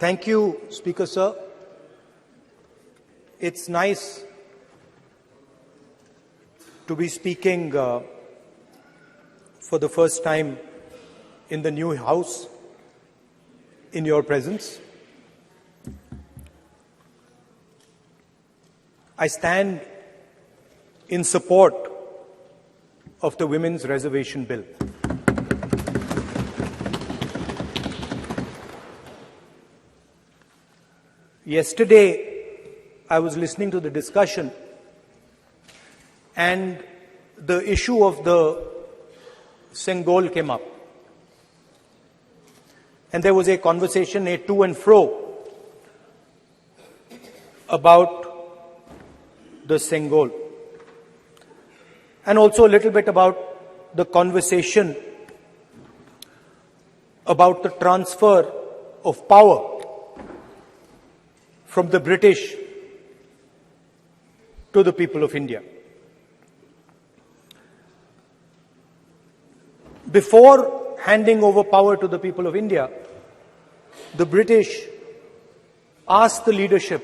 Thank you, Speaker Sir. It's nice to be speaking for the first time in the new House in your presence. I stand in support of the Women's Reservation Bill. Yesterday, I was listening to the discussion and the issue of the Sengol came up. And there was a conversation, a to and fro, about the Sengol. And also a little bit about the conversation about the transfer of power from the British to the people of India. Before handing over power to the people of India, the British asked the leadership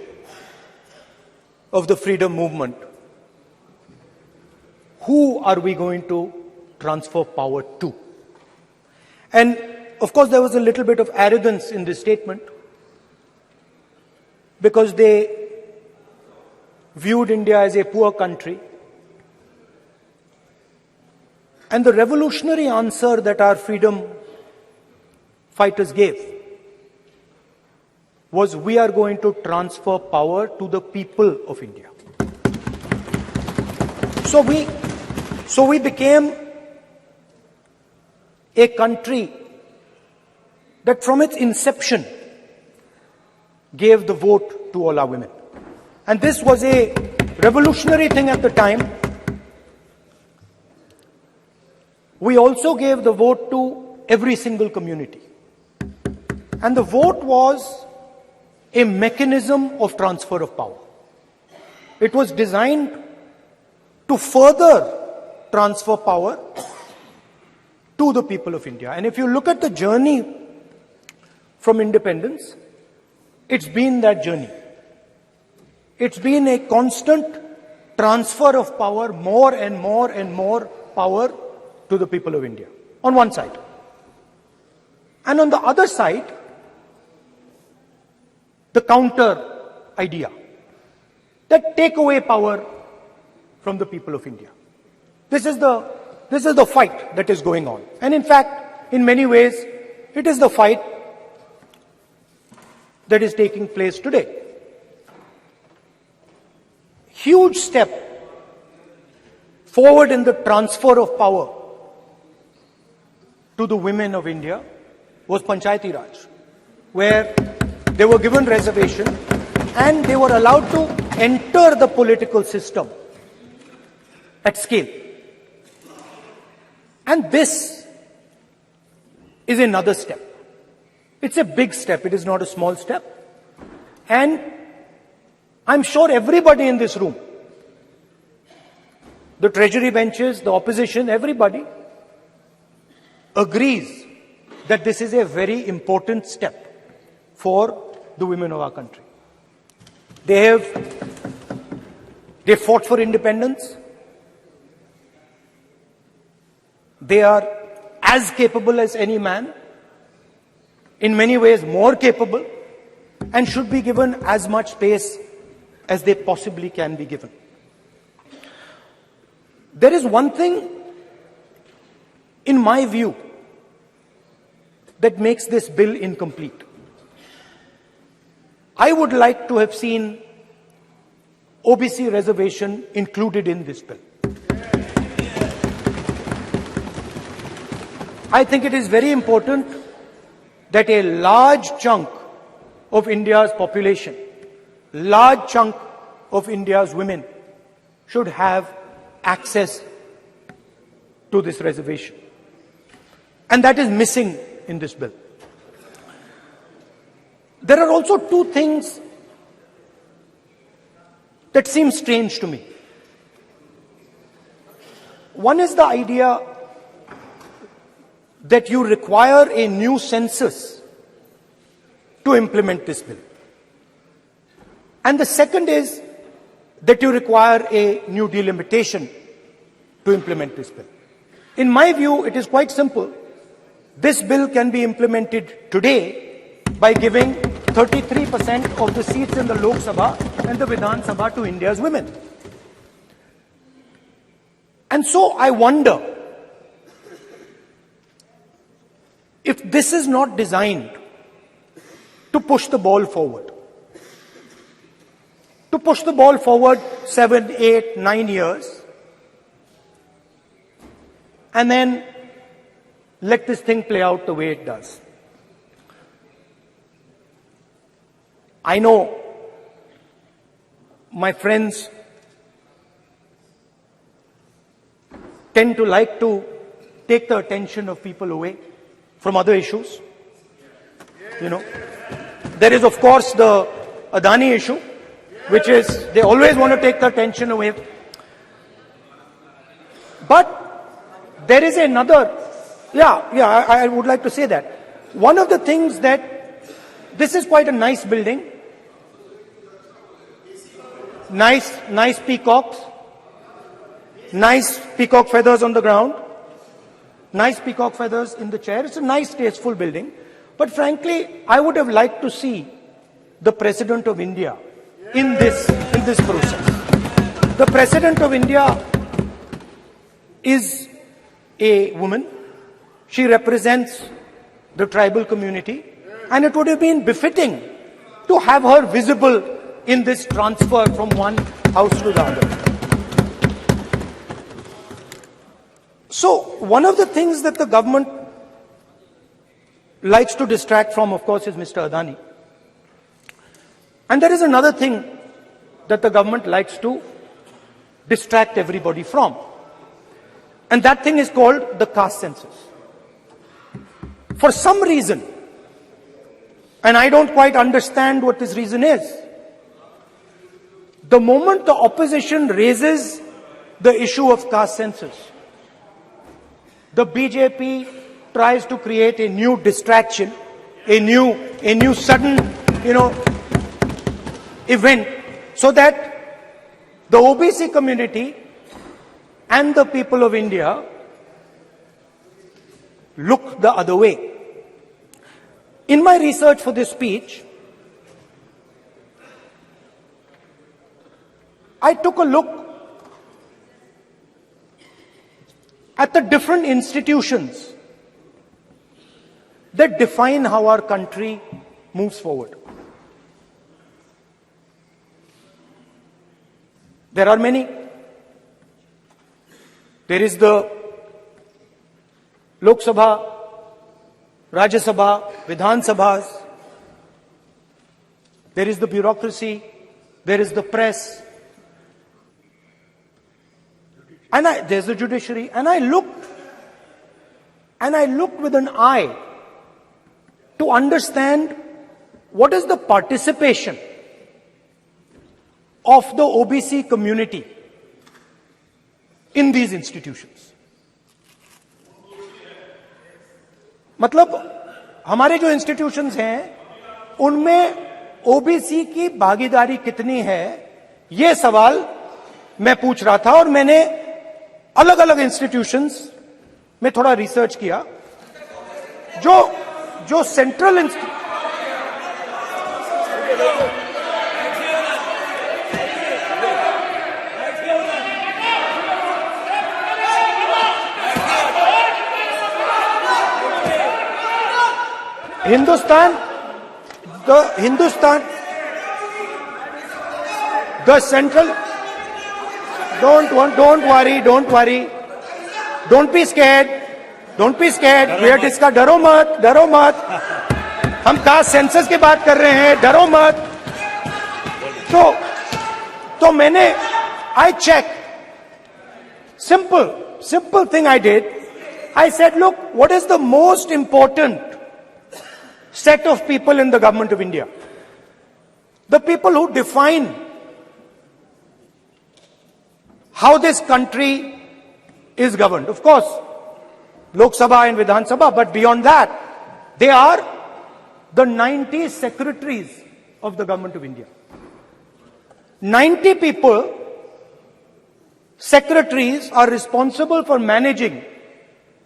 of the freedom movement, who are we going to transfer power to? And of course, there was a little bit of arrogance in this statement, because they viewed India as a poor country. And the revolutionary answer that our freedom fighters gave was, we are going to transfer power to the people of India. So we became a country that from its inception gave the vote to all our women. And this was a revolutionary thing at the time. We also gave the vote to every single community. And the vote was a mechanism of transfer of power. It was designed to further transfer power to the people of India. And if you look at the journey from independence, it's been that journey. It's been a constant transfer of power, more and more and more power to the people of India, on one side. And on the other side, the counter idea, that take away power from the people of India. This is the fight that is going on. And in fact, in many ways, it is the fight that is taking place today. Huge step forward in the transfer of power to the women of India was Panchayati Raj, where they were given reservation and they were allowed to enter the political system at scale. And this is another step. It's a big step. It is not a small step. And I'm sure everybody in this room, the treasury benches, the opposition, everybody agrees that this is a very important step for the women of our country. They fought for independence. They are as capable as any man, in many ways more capable, and should be given as much space as they possibly can be given. There is one thing, in my view, that makes this bill incomplete. I would like to have seen OBC reservation included in this bill. I think it is very important that a large chunk of India's population, large chunk of India's women should have access to this reservation. And that is missing in this bill. There are also two things that seem strange to me. One is the idea that you require a new census to to implement this bill. And the second is that you require a new delimitation to implement this bill. In my view, it is quite simple. This bill can be implemented today by giving 33% of the seats in the Lok Sabha and the Vidhan Sabha to India's women. And so I wonder if this is not designed to push the ball forward. To push the ball forward 7, 8, 9 years, and then let this thing play out the way it does. I know my friends tend to like to take the attention of people away from other issues. You know, there is of course the Adani issue, which is they always want to take the attention away. But there is another, I would like to say that. One of the things that, this is quite a nice building. Nice peacocks. Nice peacock feathers on the ground. Nice peacock feathers in the chair. It's a nice, tasteful building. But frankly, I would have liked to see the President of India in this process. The President of India is a woman. She represents the tribal community, and it would have been befitting to have her visible in this transfer from one house to the other. So, one of the things that the government likes to distract from, of course, is Mr. Adani. And there is another thing that the government likes to distract everybody from. And that thing is called the caste census. For some reason, and I don't quite understand what this reason is, the moment the opposition raises the issue of caste census, the BJP tries to create a new distraction, a new sudden, event, so that the OBC community and the people of India look the other way. In my research for this speech, I took a look at the different institutions that define how our country moves forward. There are many. There is the Lok Sabha, Rajya Sabha, Vidhan Sabhas. There is the bureaucracy. There is the press. And there's the judiciary. And I looked with an eye to understand what is the participation of the OBC community in these institutions. मतलब हमारे जो institutions हैं उनमें OBC की भागीदारी कितनी है, ये सवाल मैं पूछ रहा था और मैंने अलग अलग इंस्टीट्यूशंस में थोड़ा रिसर्च किया. जो central the central, don't worry, don't be scared, we are discussing, डरो मत, हम कास्ट सेंसस की बात कर रहे हैं, डरो मत. तो मैंने, I checked, simple thing I did, I said, look, what is the most important set of people in the government of India? The people who define how this country is governed. Of course, Lok Sabha and Vidhan Sabha, but beyond that, they are the 90 secretaries of the government of India. 90 people, secretaries, are responsible for managing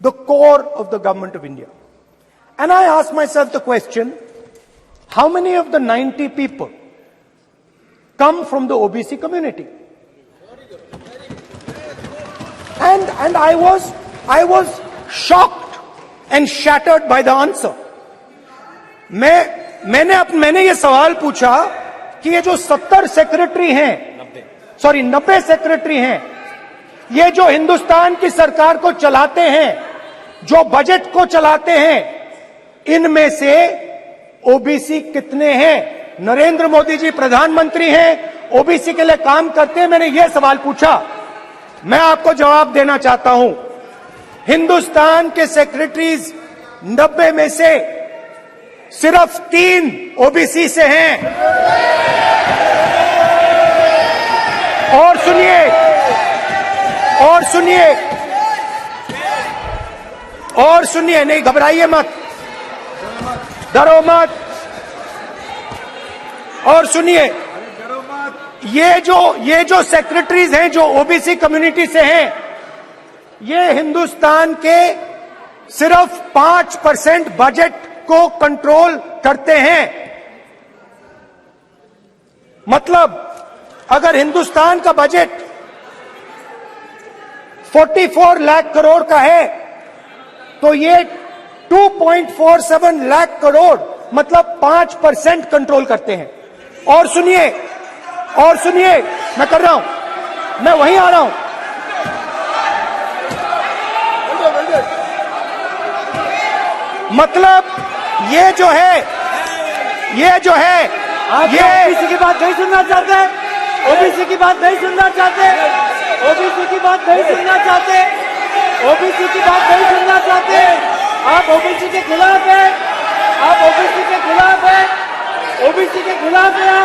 the core of the government of India. And I ask myself the question, how many of the 90 people come from the OBC community? And I was shocked and shattered by the answer. मैंने ये सवाल पूछा कि ये जो 70 secretary हैं, 90 secretary हैं, ये जो हिंदुस्तान की सरकार को चलाते हैं, जो बजट को चलाते हैं, इनमें से ओबीसी कितने हैं? नरेंद्र मोदी जी प्रधानमंत्री हैं, ओबीसी के लिए काम करते हैं। मैंने ये सवाल पूछा। मैं आपको जवाब देना चाहता हूं, हिंदुस्तान के सेक्रेटरीज 90 में से सिर्फ 3 ओबीसी से हैं। और सुनिए, नहीं घबराइए मत, डरो मत। और सुनिए, ये जो सेक्रेटरीज हैं जो ओबीसी कम्युनिटी से हैं, ये हिंदुस्तान के सिर्फ 5% बजट को कंट्रोल करते हैं। मतलब अगर हिंदुस्तान का बजट 44 लाख करोड़ का है, तो ये 2.47 लाख करोड़ मतलब 5% कंट्रोल करते हैं। और सुनिए, मैं कर रहा हूं, मैं वहीं आ रहा हूं। मतलब ये जो है ओबीसी की बात नहीं सुनना चाहते, ओबीसी की बात नहीं सुनना चाहते, ओबीसी की बात नहीं सुनना चाहते, ओबीसी की बात नहीं सुनना चाहते। आप ओबीसी के खिलाफ हैं, आप ओबीसी के खिलाफ हैं, ओबीसी के खिलाफ हैं।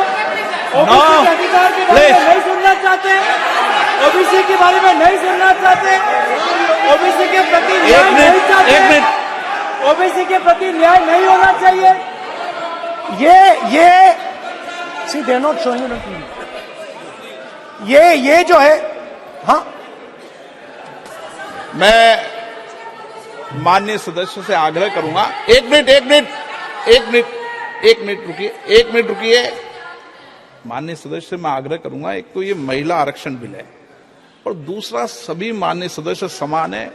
आप ओबीसी के अधिकार के बारे में नहीं सुनना चाहते, ओबीसी के बारे में नहीं सुनना चाहते, ओबीसी के प्रति न्याय नहीं चाहते, ओबीसी के प्रति न्याय नहीं होना चाहिए। ये सी दे नॉट शोइंग ये जो है, हाँ, मैं माननीय सदस्य से आग्रह करूंगा, एक मिनट रुकिए। माननीय सदस्य से मैं आग्रह करूंगा, एक तो ये महिला आरक्षण बिल है, और दूसरा सभी माननीय सदस्य समान है।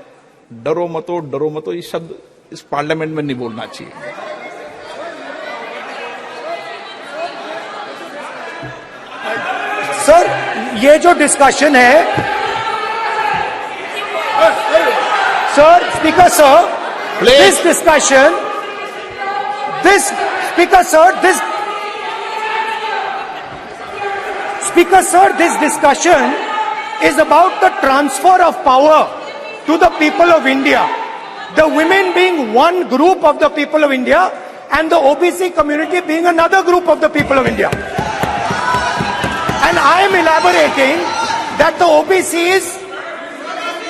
डरो मतो ये शब्द इस पार्लियामेंट में नहीं बोलना चाहिए। सर, ये जो डिस्कशन है, sir, speaker sir, this discussion, this discussion is about the transfer of power to the people of India. The women being one group of the people of India and the OBC community being another group of the people of India. And I am elaborating that the OBCs,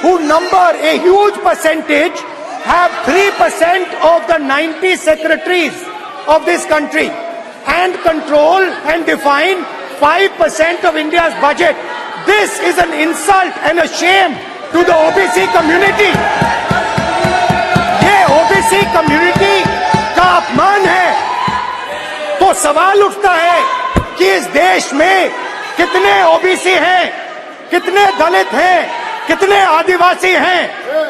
who number a huge percentage, have 3% of the 90 secretaries of this country and control and define 5% of India's budget. This is an insult and a shame to the OBC community. ये OBC community का अपमान है। तो सवाल उठता है कि इस देश में कितने ओबीसी हैं, कितने दलित हैं, कितने आदिवासी हैं,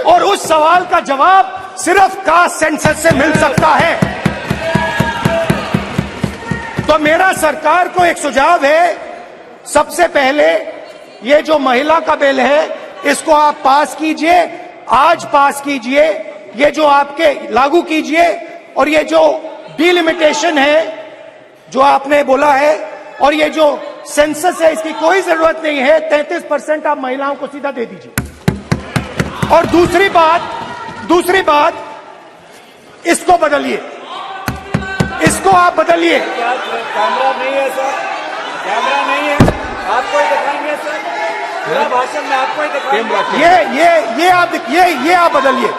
और उस सवाल का जवाब सिर्फ कास्ट सेंसस से मिल सकता है। तो मेरा सरकार को एक सुझाव है, सबसे पहले ये जो महिला का बिल है, इसको आप पास कीजिए, आज पास कीजिए, ये जो आपके लागू कीजिए, और ये जो डिलिमिटेशन है जो आपने बोला है, और ये जो सेंसस है, इसकी कोई जरूरत नहीं है। 33% आप महिलाओं को सीधा दे दीजिए। और दूसरी बात, इसको बदलिए, इसको आप बदलिए। कैमरा नहीं है सर, कैमरा नहीं है, आपको ही दिखाएंगे सर, पूरा भाषण में आपको ही दिखाएंगे। ये आप बदलिए।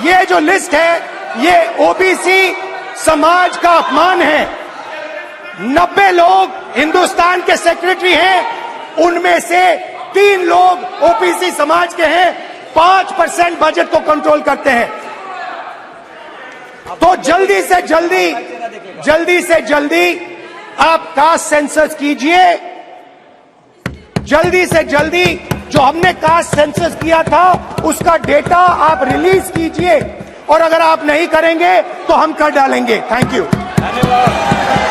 ये जो लिस्ट है, ये ओबीसी समाज का अपमान है। 90 लोग हिंदुस्तान के सेक्रेटरी हैं, उनमें से 3 लोग ओबीसी समाज के हैं, 5% बजट को कंट्रोल करते हैं। तो जल्दी से जल्दी आप कास्ट सेंसस कीजिए, जल्दी से जल्दी जो हमने कास्ट सेंसस किया था उसका डेटा आप रिलीज कीजिए, और अगर आप नहीं करेंगे तो हम कर डालेंगे। Thank you. धन्यवाद।